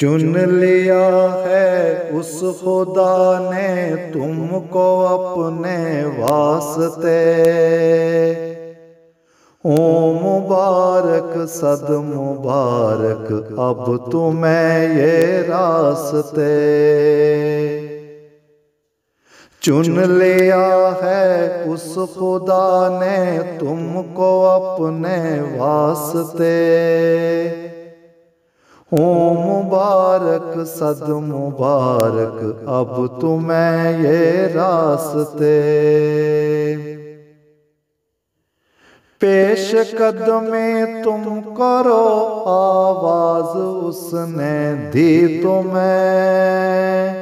चुन लिया है उस खुदा ने तुमको अपने वास्ते। ओ मुबारक सद मुबारक अब तुम्हें ये रास्ते। चुन लिया है उस खुदा ने तुमको अपने वास्ते। ओ मुबारक सद मुबारक अब तुम्हें ये रास्ते। पेश कदमे तुम करो आवाज उसने दी तुम्हें।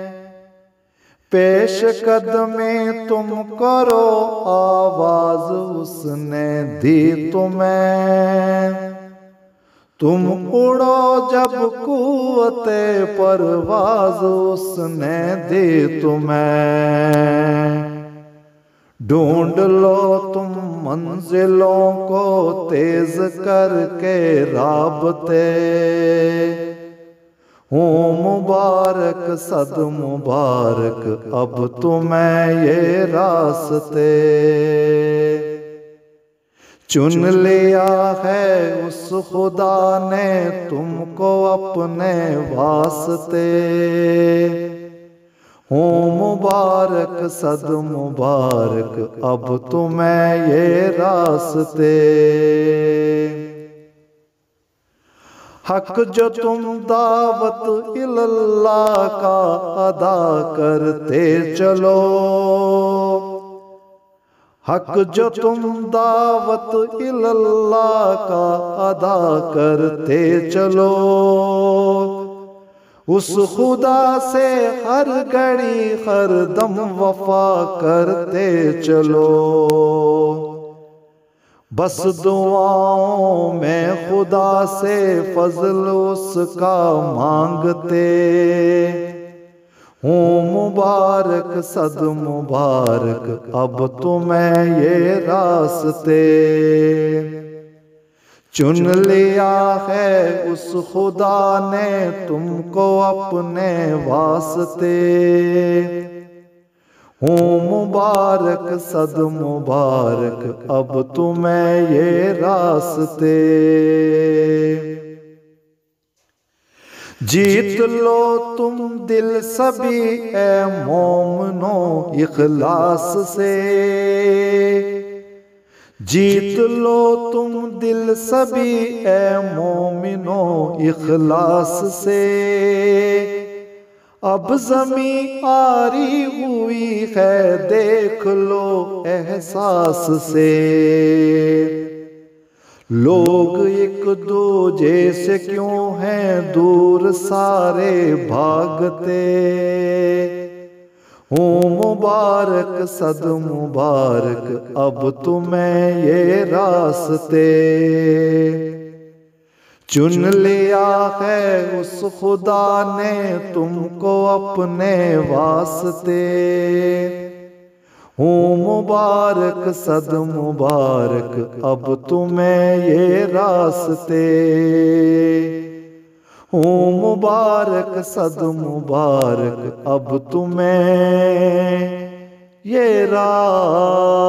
पेश कदमे तुम करो आवाज उसने दी तुम्हें। तुम उड़ो जब कुव्वते परवाज उसने दी तुम्हें। ढूंढ लो तुम मंजिलों को तेज करके राबते। हो मुबारक सद मुबारक अब तुम्हें ये रास्ते। चुन लिया है उस खुदा ने तुमको अपने वास्ते। हो मुबारक सद मुबारक अब तुम्हें ये रास्ते। हक जो तुम दावत इल्लल्लाह का अदा करते चलो। हक जो तुम दावत इल्लल्लाह का अदा करते चलो। उस खुदा से हर घड़ी हर दम वफा करते चलो। बस दुआओं में खुदा से फजल उसका मांगते। हो मुबारक सद मुबारक अब तुम्हें ये रास्ते। चुन लिया है उस खुदा ने तुमको अपने वास्ते। हो मुबारक सद मुबारक अब तुम्हें ये रास्ते। जीत लो तुम दिल सभी ए मोमनो इखलास से। जीत लो तुम दिल सभी ए मोमिनो इखलास से। अब ज़मी आरी हुई है देख लो एहसास से। लोग एक दूजे से क्यों हैं दूर सारे भागते। हो मुबारक सद मुबारक अब तुम्हें ये रास्ते। चुन लिया है उस खुदा ने तुमको अपने वास्ते। हो मुबारक सद मुबारक अब तुम्हें ये रास्ते। हो मुबारक सद मुबारक अब तुम्हें ये रास्ते।